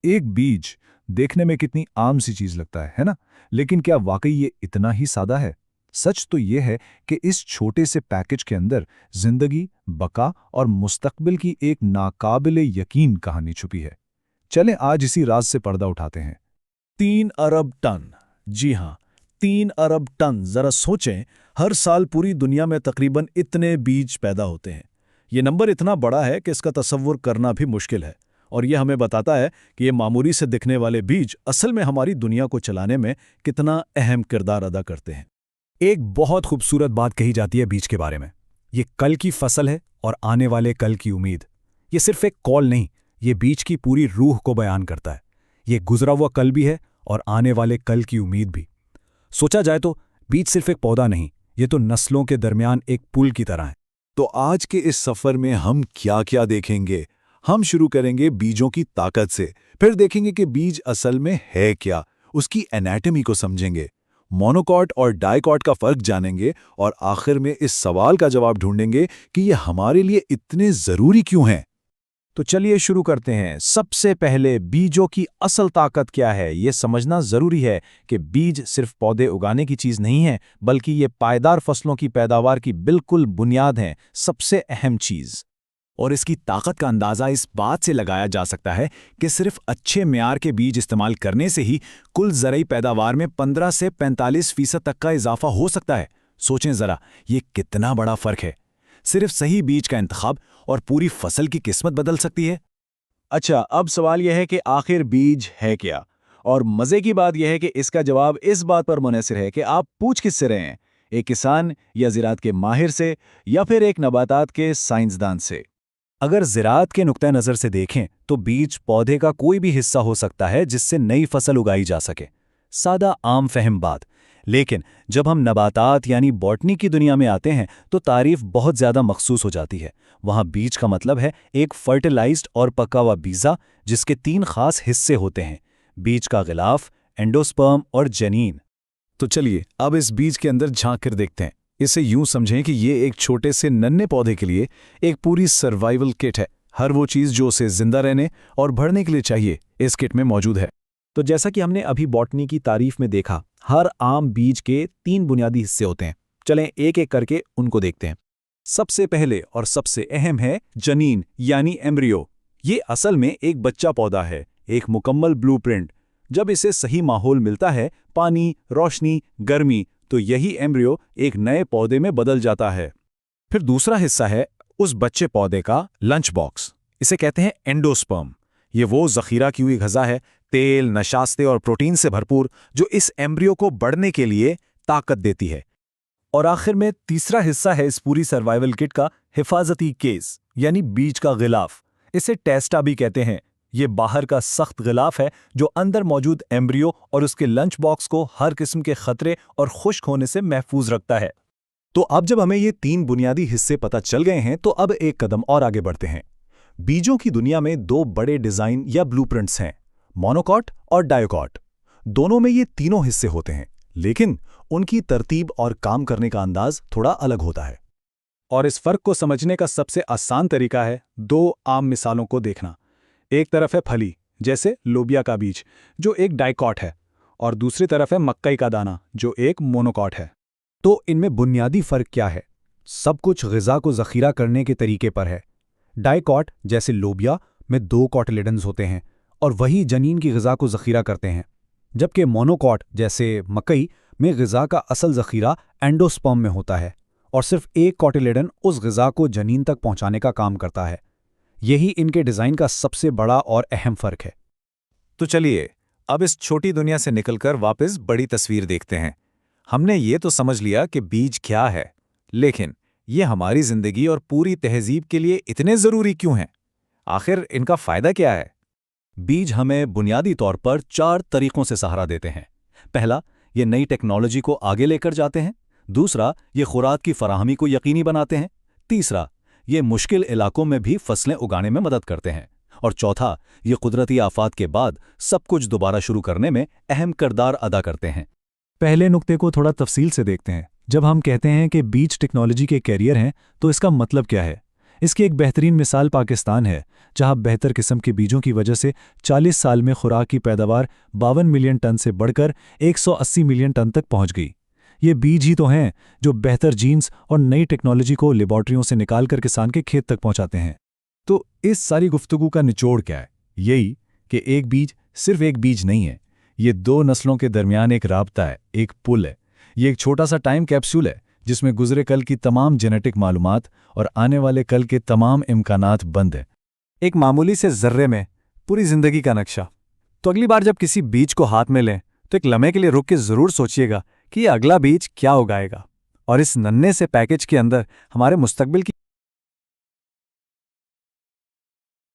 एक बीज देखने में कितनी आम सी चीज लगता है ना? लेकिन क्या वाकई ये इतना ही सादा है? सच तो ये है कि इस छोटे से पैकेज के अंदर जिंदगी, बका और मुस्तकबिल की एक नाकाबिले यकीन कहानी छुपी है। चलें आज इसी राज से पर्दा उठाते हैं। 3 अरब टन। जी हाँ, 3 अरब टन। जरा सोचें, हर साल पूरी दुनिया में तकरीबन इतने बीज पैदा होते हैं। ये नंबर इतना बड़ा है कि इसका तसव्वुर करना भी मुश्किल है। और ये हमें बताता है कि ये मामूली से दिखने वाले बीज असल में हमारी दुनिया को चलाने में कितना अहम किरदार अदा करते हैं। एक बहुत खूबसूरत बात कही जाती है बीज के बारे में। ये कल की फसल है और आने वाले कल की उम्मीद। ये सिर्फ एक कॉल नहीं, ये बीज की पूरी रूह को बयान करता है। ये गुजरा हुआ कल भी है और आने वाले कल की उम्मीद भी। सोचा जाए तो बीज सिर्फ एक पौधा नहीं, ये तो नस्लों के दरमियान एक पुल की तरह है। तो आज के इस सफर में हम क्या क्या देखेंगे? हम शुरू करेंगे बीजों की ताकत से, फिर देखेंगे कि बीज असल में है क्या, उसकी एनाटॉमी को समझेंगे, मोनोकॉट और डाइकॉट का फर्क जानेंगे और आखिर में इस सवाल का जवाब ढूंढेंगे कि ये हमारे लिए इतने जरूरी क्यों हैं। तो चलिए शुरू करते हैं। सबसे पहले बीजों की असल ताकत क्या है, ये समझना जरूरी है कि बीज सिर्फ पौधे उगाने की चीज नहीं है, बल्कि ये पायदार फसलों की पैदावार की बिल्कुल बुनियाद है, सबसे अहम चीज। और इसकी ताकत का अंदाज़ा इस बात से लगाया जा सकता है कि सिर्फ अच्छे म्यार के बीज इस्तेमाल करने से ही कुल ज़रई पैदावार में 15 से 45% तक का इजाफा हो सकता है। सोचें ज़रा, ये कितना बड़ा फ़र्क है। सिर्फ सही बीज का इंतखाब और पूरी फसल की किस्मत बदल सकती है। अच्छा, अब सवाल यह है कि आखिर बीज है क्या? और मज़े की बात यह है कि इसका जवाब इस बात पर मुनहसिर है कि आप पूछ किससे रहे हैं, एक किसान या ज़राअत के माहिर से, या फिर एक नबातात के साइंसदान से। अगर ज़राअत के नुक्ते नज़र से देखें तो बीज पौधे का कोई भी हिस्सा हो सकता है जिससे नई फसल उगाई जा सके। सादा आम फहम बात। लेकिन जब हम नबातात यानी बॉटनी की दुनिया में आते हैं तो तारीफ बहुत ज़्यादा मखसूस हो जाती है। वहाँ बीज का मतलब है एक फर्टिलाइज्ड और पका हुआ बीजा जिसके 3 खास हिस्से होते हैं: बीज का गिलाफ, एंडोस्पर्म और जनीन। तो चलिए अब इस बीज के अंदर झांक कर देखते हैं। इसे यूं समझें कि ये एक छोटे से नन्हे पौधे के लिए एक पूरी सर्वाइवल किट है। हर वो चीज़ जो उसे जिंदा रहने और बढ़ने के लिए चाहिए इस किट में मौजूद है। तो जैसा कि हमने अभी बॉटनी की तारीफ में देखा, हर आम बीज के 3 बुनियादी हिस्से होते हैं। चलें एक एक करके उनको देखते हैं। सबसे पहले और सबसे अहम है जनीन यानी एम्ब्रियो। ये असल में एक बच्चा पौधा है, एक मुकम्मल ब्लूप्रिंट। जब इसे सही माहौल मिलता है, पानी, रोशनी, गर्मी, तो यही एम्ब्रियो एक नए पौधे में बदल जाता है। फिर दूसरा हिस्सा है उस बच्चे पौधे का लंच बॉक्स। इसे कहते हैं एंडोस्पर्म। ये वो जखीरा की हुई ग़िज़ा है, तेल, नशास्ते और प्रोटीन से भरपूर, जो इस एम्ब्रियो को बढ़ने के लिए ताकत देती है। और आखिर में तीसरा हिस्सा है इस पूरी सर्वाइवल किट का हिफाजती केस यानी बीज का गिलाफ। इसे टेस्टा भी कहते हैं। ये बाहर का सख्त गिलाफ है जो अंदर मौजूद एम्ब्रियो और उसके लंच बॉक्स को हर किस्म के खतरे और खुश्क होने से महफूज रखता है। तो अब जब हमें ये 3 बुनियादी हिस्से पता चल गए हैं तो अब एक कदम और आगे बढ़ते हैं। बीजों की दुनिया में 2 बड़े डिज़ाइन या ब्लूप्रिंट्स हैं, मोनोकॉट और डायोकॉट। दोनों में ये तीनों हिस्से होते हैं, लेकिन उनकी तरतीब और काम करने का अंदाज थोड़ा अलग होता है। और इस फर्क को समझने का सबसे आसान तरीका है 2 आम मिसालों को देखना। एक तरफ है फली, जैसे लोबिया का बीज, जो एक डाइकॉट है, और दूसरी तरफ है मक्कई का दाना, जो एक मोनोकॉट है। तो इनमें बुनियादी फ़र्क क्या है? सब कुछ ग़िज़ा को ज़ख़ीरा करने के तरीके पर है। डाइकॉट जैसे लोबिया में 2 कॉटिलेडन्स होते हैं और वही जनीन की ग़िज़ा को ज़ख़ीरा करते हैं, जबकि मोनोकॉट जैसे मकई में ग़िज़ा का असल ज़ख़ीरा एंडोस्पर्म में होता है और सिर्फ एक कॉटिलेडन उस ग़िज़ा को जनीन तक पहुंचाने का काम करता है। यही इनके डिज़ाइन का सबसे बड़ा और अहम फ़र्क है। तो चलिए अब इस छोटी दुनिया से निकलकर वापस बड़ी तस्वीर देखते हैं। हमने ये तो समझ लिया कि बीज क्या है, लेकिन ये हमारी जिंदगी और पूरी तहजीब के लिए इतने ज़रूरी क्यों हैं? आखिर इनका फ़ायदा क्या है? बीज हमें बुनियादी तौर पर 4 तरीक़ों से सहारा देते हैं। पहला, ये नई टेक्नोलॉजी को आगे लेकर जाते हैं। दूसरा, ये खुराक की फराहमी को यकीनी बनाते हैं। तीसरा, ये मुश्किल इलाकों में भी फसलें उगाने में मदद करते हैं। और चौथा, ये कुदरती आफात के बाद सब कुछ दोबारा शुरू करने में अहम किरदार अदा करते हैं। पहले नुक्ते को थोड़ा तफसील से देखते हैं। जब हम कहते हैं कि बीज टेक्नोलॉजी के कैरियर हैं, तो इसका मतलब क्या है? इसकी एक बेहतरीन मिसाल पाकिस्तान है, जहां बेहतर किस्म के बीजों की वजह से 40 साल में खुराक की पैदावार 52 मिलियन टन से बढ़कर 180 मिलियन टन तक पहुंच गई। ये बीज ही तो हैं जो बेहतर जीन्स और नई टेक्नोलॉजी को लेबॉर्ट्रियों से निकालकर किसान के खेत तक पहुंचाते हैं। तो इस सारी गुफ्तगू का निचोड़ क्या है? यही कि एक बीज सिर्फ एक बीज नहीं है, ये दो नस्लों के दरमियान एक राब्ता है, एक पुल है। ये एक छोटा सा टाइम कैप्सूल है जिसमें गुजरे कल की तमाम जेनेटिक मालूमात और आने वाले कल के तमाम इम्कानात बंद हैं। एक मामूली से जर्रे में पूरी जिंदगी का नक्शा। तो अगली बार जब किसी बीज को हाथ में लें तो एक लम्हे के लिए रुक के जरूर सोचिएगा कि ये अगला बीज क्या उगाएगा, और इस नन्हे से पैकेज के अंदर हमारे मुस्तकबिल की